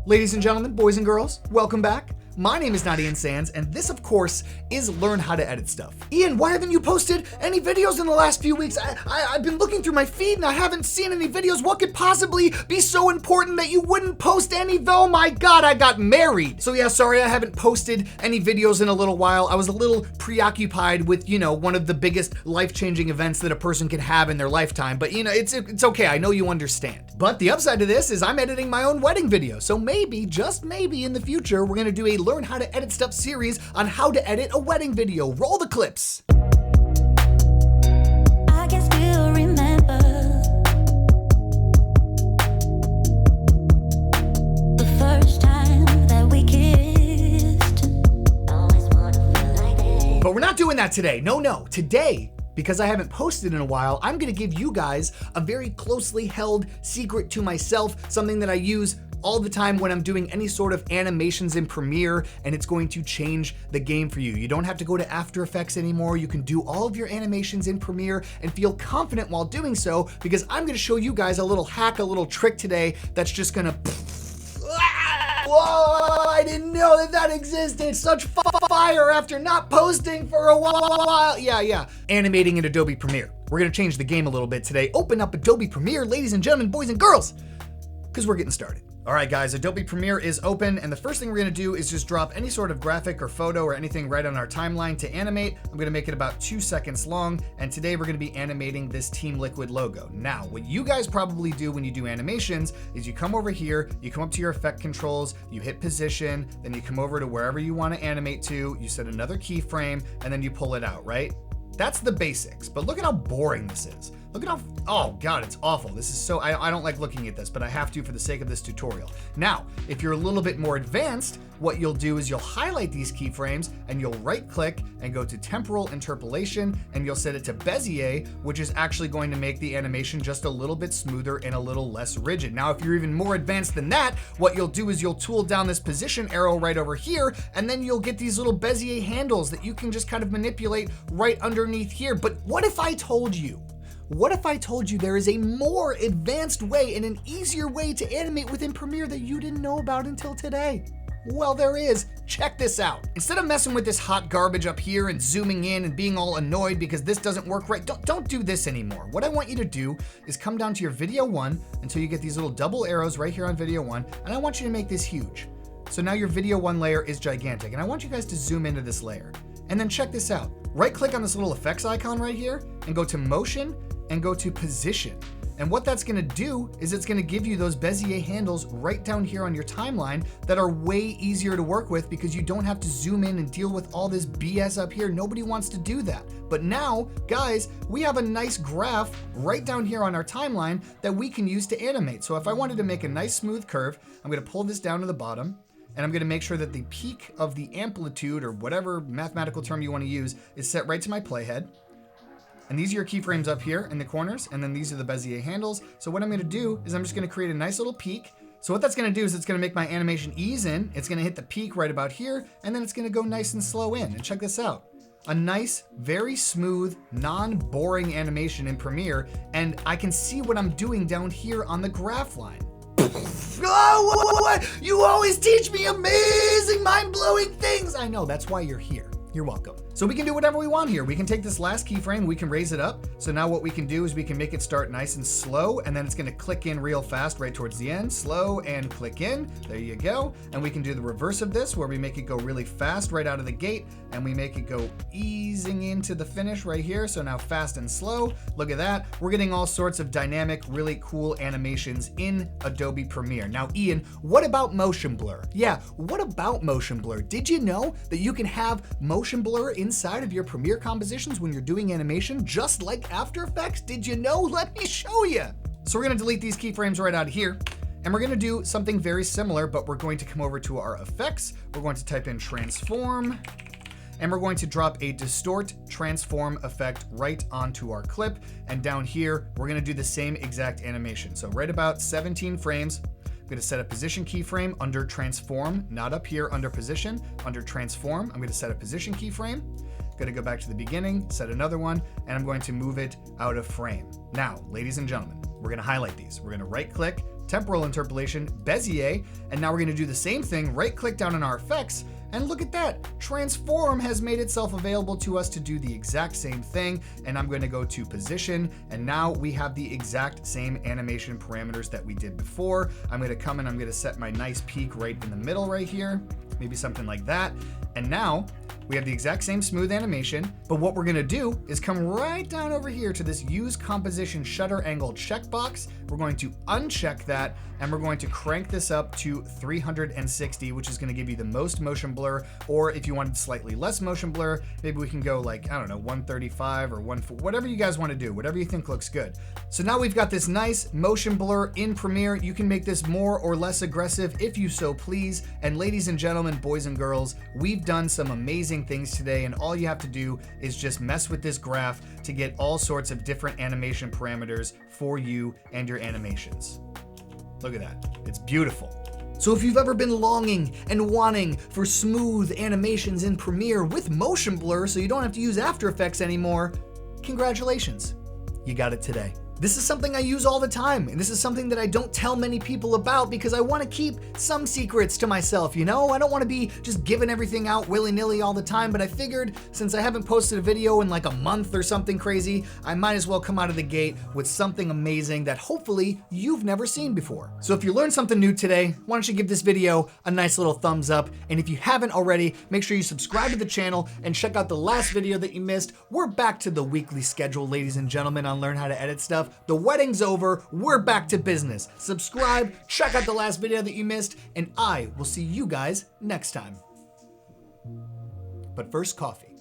Ladies and gentlemen, boys and girls, welcome back. My name is not Ian Sands, and this, of course, is Learn How to Edit Stuff. Ian, why haven't you posted any videos in the last few weeks? I've been looking through my feed and I haven't seen any videos. What could possibly be so important that you wouldn't post any? Oh my God, I got married. So yeah, sorry, I haven't posted any videos in a little while. I was a little preoccupied with, one of the biggest life-changing events that a person can have in their lifetime. But it's okay, I know you understand. But the upside to this is I'm editing my own wedding video. So maybe, just maybe in the future, we're gonna do a Learn How to Edit Stuff series on how to edit a wedding video. Roll the clips. I can still remember the first time that we kissed. Always wanna feel like this. But we're not doing that today. No. Today, because I haven't posted in a while, I'm gonna give you guys a very closely held secret to myself, something that I use all the time when I'm doing any sort of animations in Premiere, and it's going to change the game for you. You don't have to go to After Effects anymore. You can do all of your animations in Premiere and feel confident while doing so, because I'm gonna show you guys a little hack, a little trick today that's just gonna whoa, I didn't know that existed. Such fire after not posting for a while. Yeah. Animating in Adobe Premiere. We're gonna change the game a little bit today. Open up Adobe Premiere, ladies and gentlemen, boys and girls, because we're getting started. All right, guys, Adobe Premiere is open, and the first thing we're gonna do is just drop any sort of graphic or photo or anything right on our timeline to animate. I'm gonna make it about 2 seconds long, and today we're gonna be animating this Team Liquid logo. Now, what you guys probably do when you do animations is you come over here, you come up to your effect controls, you hit position, then you come over to wherever you wanna animate to, you set another keyframe, and then you pull it out, right? That's the basics, but look at how boring this is. Look at how, oh God, it's awful. This is so, I don't like looking at this, but I have to for the sake of this tutorial. Now, if you're a little bit more advanced, what you'll do is you'll highlight these keyframes and you'll right click and go to temporal interpolation, and you'll set it to Bezier, which is actually going to make the animation just a little bit smoother and a little less rigid. Now, if you're even more advanced than that, what you'll do is you'll tool down this position arrow right over here, and then you'll get these little Bezier handles that you can just kind of manipulate right underneath here. But what if I told you there is a more advanced way and an easier way to animate within Premiere that you didn't know about until today? Well, there is. Check this out. Instead of messing with this hot garbage up here and zooming in and being all annoyed because this doesn't work right, don't do this anymore. What I want you to do is come down to your video 1 until you get these little double arrows right here on video 1, and I want you to make this huge. So now your video 1 layer is gigantic, and I want you guys to zoom into this layer. And then check this out. Right click on this little effects icon right here and go to motion and go to position. And what that's gonna do is it's gonna give you those Bezier handles right down here on your timeline that are way easier to work with because you don't have to zoom in and deal with all this BS up here. Nobody wants to do that. But now, guys, we have a nice graph right down here on our timeline that we can use to animate. So if I wanted to make a nice smooth curve, I'm gonna pull this down to the bottom, and I'm gonna make sure that the peak of the amplitude, or whatever mathematical term you wanna use, is set right to my playhead. And these are your keyframes up here in the corners, and then these are the Bezier handles. So what I'm gonna do is I'm just gonna create a nice little peak. So what that's gonna do is it's gonna make my animation ease in, it's gonna hit the peak right about here, and then it's gonna go nice and slow in. And check this out. A nice, very smooth, non-boring animation in Premiere, and I can see what I'm doing down here on the graph line. Oh, what? You always teach me amazing, mind-blowing things. I know, that's why you're here. You're welcome. So we can do whatever we want here. We can take this last keyframe, we can raise it up. So now what we can do is we can make it start nice and slow, and then it's gonna click in real fast right towards the end. Slow and click in, there you go. And we can do the reverse of this where we make it go really fast right out of the gate, and we make it go easing into the finish right here. So now fast and slow, look at that. We're getting all sorts of dynamic, really cool animations in Adobe Premiere. Now, Ian, what about motion blur? Yeah, what about motion blur? Did you know that you can have motion blur inside of your Premiere compositions when you're doing animation, just like After Effects? Did you know? Let me show you. So we're gonna delete these keyframes right out of here, and we're gonna do something very similar, but we're going to come over to our effects. We're going to type in transform, and we're going to drop a distort transform effect right onto our clip. And down here, we're gonna do the same exact animation. So right about 17 frames, I'm gonna set a position keyframe under transform, not up here under position, under transform. I'm gonna set a position keyframe. Gonna go back to the beginning, set another one, and I'm going to move it out of frame. Now, ladies and gentlemen, we're gonna highlight these. We're gonna right click, temporal interpolation, Bezier, and now we're gonna do the same thing, right click down on our effects, and look at that, transform has made itself available to us to do the exact same thing, and I'm gonna go to position, and now we have the exact same animation parameters that we did before. I'm gonna come and I'm gonna set my nice peak right in the middle right here, maybe something like that, and now we have the exact same smooth animation, but what we're gonna do is come right down over here to this use composition shutter angle checkbox. We're going to uncheck that, and we're going to crank this up to 360, which is gonna give you the most motion blur, or if you wanted slightly less motion blur, maybe we can go like, I don't know, 135 or whatever you guys wanna do, whatever you think looks good. So now we've got this nice motion blur in Premiere. You can make this more or less aggressive if you so please. And ladies and gentlemen, boys and girls, we've done some amazing things today, and all you have to do is just mess with this graph to get all sorts of different animation parameters for you and your animations. Look at that, it's beautiful. So if you've ever been longing and wanting for smooth animations in Premiere with motion blur so you don't have to use After Effects anymore, congratulations, you got it today. This is something I use all the time, and this is something that I don't tell many people about because I want to keep some secrets to myself, you know? I don't want to be just giving everything out willy-nilly all the time, but I figured since I haven't posted a video in like a month or something crazy, I might as well come out of the gate with something amazing that hopefully you've never seen before. So if you learned something new today, why don't you give this video a nice little thumbs up, and if you haven't already, make sure you subscribe to the channel and check out the last video that you missed. We're back to the weekly schedule, ladies and gentlemen, on Learn How to Edit Stuff. The wedding's over, we're back to business. Subscribe, check out the last video that you missed, and I will see you guys next time. But first, coffee.